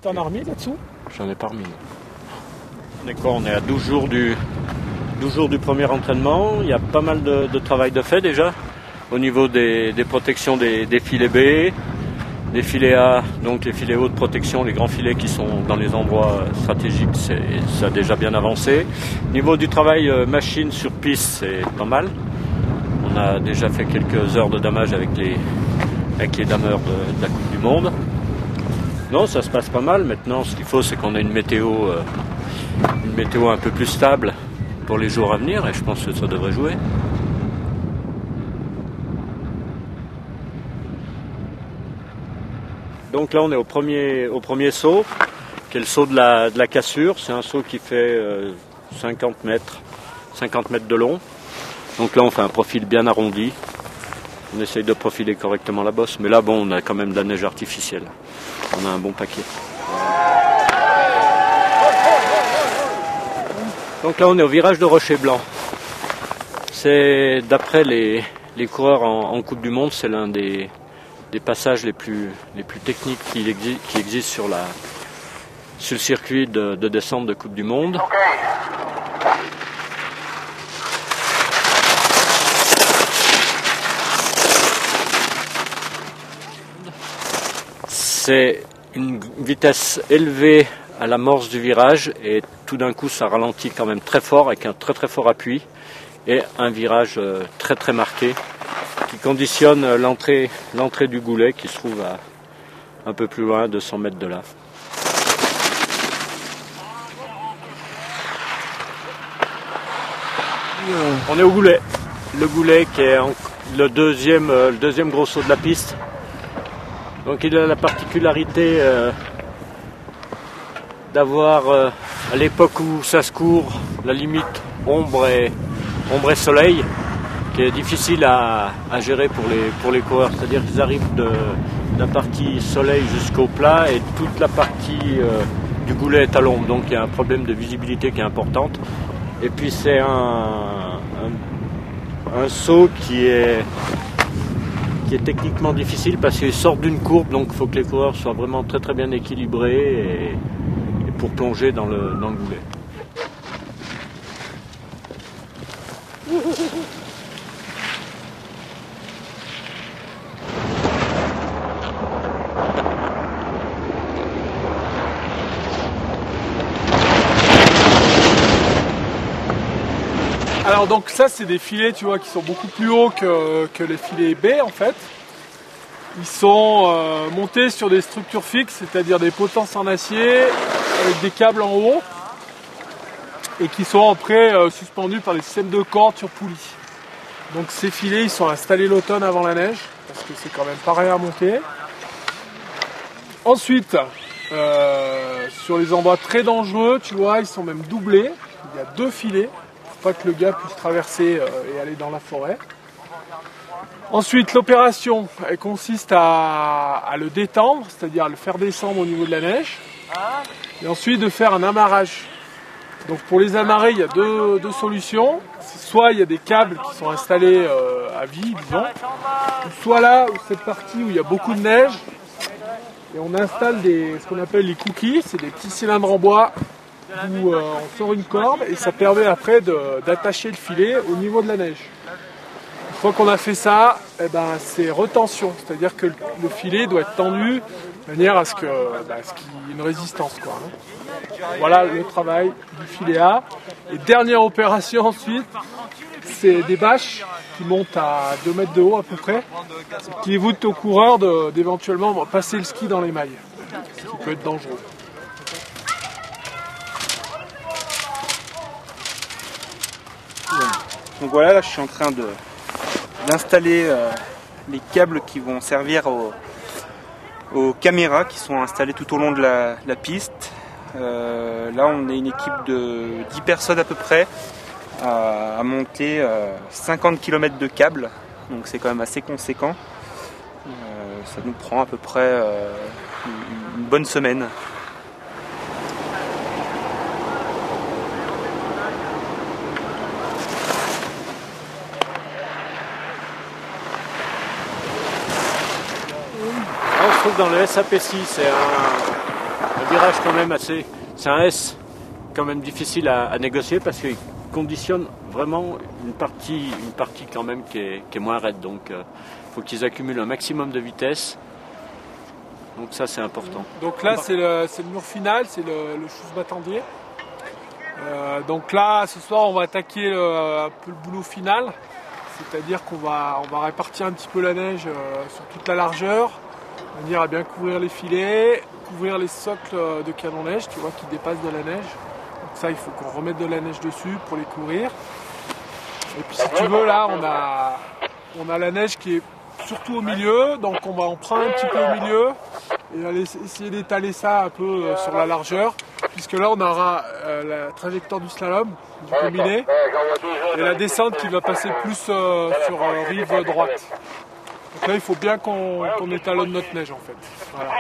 T'en as remis là-dessous? J'en ai pas remis. On est quoi? On est à 12 jours du premier entraînement. Il y a pas mal de travail de fait déjà. Au niveau des protections des filets B, des filets A, donc les filets haute protection, les grands filets qui sont dans les endroits stratégiques, ça a déjà bien avancé. Au niveau du travail machine sur piste, c'est pas mal. On a déjà fait quelques heures de damage avec les dameurs de la Coupe du Monde. Non, ça se passe pas mal. Maintenant, ce qu'il faut, c'est qu'on ait une météo un peu plus stable pour les jours à venir, et je pense que ça devrait jouer. Donc là, on est au premier saut, qui est le saut de la cassure. C'est un saut qui fait 50 mètres de long. Donc là, on fait un profil bien arrondi. On essaye de profiler correctement la bosse. Mais là, bon, on a quand même de la neige artificielle. On a un bon paquet. Donc là, on est au virage de Rocher Blanc. C'est, d'après les coureurs en Coupe du Monde, c'est l'un des passages les plus techniques qui existent sur le circuit de descente de Coupe du Monde. C'est une vitesse élevée à l'amorce du virage et tout d'un coup ça ralentit quand même très fort avec un très fort appui et un virage très marqué qui conditionne l'entrée du goulet qui se trouve à un peu plus loin de 100 mètres de là. On est au goulet. Le goulet qui est le deuxième gros saut de la piste. Donc il a la particularité d'avoir, à l'époque où ça se court, la limite ombre et soleil, qui est difficile à gérer pour les coureurs. C'est-à-dire qu'ils arrivent de la partie soleil jusqu'au plat et toute la partie du goulet est à l'ombre. Donc il y a un problème de visibilité qui est importante. Et puis c'est un saut qui est techniquement difficile parce qu'ils sortent d'une courbe, donc il faut que les coureurs soient vraiment très bien équilibrés et pour plonger dans le goulet. Alors donc ça c'est des filets, tu vois, qui sont beaucoup plus hauts que les filets B en fait. Ils sont montés sur des structures fixes, c'est-à-dire des potences en acier avec des câbles en haut et qui sont après suspendus par des systèmes de cordes sur poulies. Donc ces filets ils sont installés l'automne avant la neige parce que c'est quand même pas rien à monter. Ensuite sur les endroits très dangereux, tu vois, ils sont même doublés. Il y a 2 filets. Pas que le gars puisse traverser et aller dans la forêt. Ensuite, l'opération, elle consiste à le détendre, c'est-à-dire à le faire descendre au niveau de la neige, et ensuite de faire un amarrage. Donc pour les amarrer, il y a deux solutions. Soit il y a des câbles qui sont installés à vie, disons, ou soit là, cette partie où il y a beaucoup de neige, et on installe ce qu'on appelle les cookies, c'est des petits cylindres en bois où on sort une corde et ça permet après d'attacher le filet au niveau de la neige. Une fois qu'on a fait ça, eh ben, c'est retention, c'est-à-dire que le filet doit être tendu de manière à ce qu'il y ait une résistance, quoi, hein. Voilà le travail du filet A. Et dernière opération ensuite, c'est des bâches qui montent à 2 mètres de haut à peu près, qui évitent aux coureurs d'éventuellement passer le ski dans les mailles, ce qui peut être dangereux. Donc voilà, là je suis en train d'installer les câbles qui vont servir aux caméras qui sont installées tout au long de la piste. Là on est une équipe de 10 personnes à peu près à monter 50 km de câbles, donc c'est quand même assez conséquent. Ça nous prend à peu près une bonne semaine. On se trouve dans le SAP6, c'est un virage quand même assez... C'est un S quand même difficile à négocier parce qu'il conditionne vraiment une partie quand même qui est moins raide. Donc il faut qu'ils accumulent un maximum de vitesse. Donc ça c'est important. Donc là c'est le mur final, c'est le Chousse-Batandier. Donc là ce soir on va attaquer un peu le boulot final. C'est-à-dire qu'on va répartir un petit peu la neige sur toute la largeur, venir à bien couvrir les filets, couvrir les socles de canon neige, tu vois, qui dépassent de la neige. Donc ça, il faut qu'on remette de la neige dessus pour les couvrir. Et puis si tu veux, là, on a la neige qui est surtout au milieu, donc on va en prendre un petit peu au milieu et aller essayer d'étaler ça un peu sur la largeur, puisque là on aura la trajectoire du slalom, du combiné, et la descente qui va passer plus sur rive droite. Donc là il faut bien qu'on étalonne notre neige en fait. Voilà.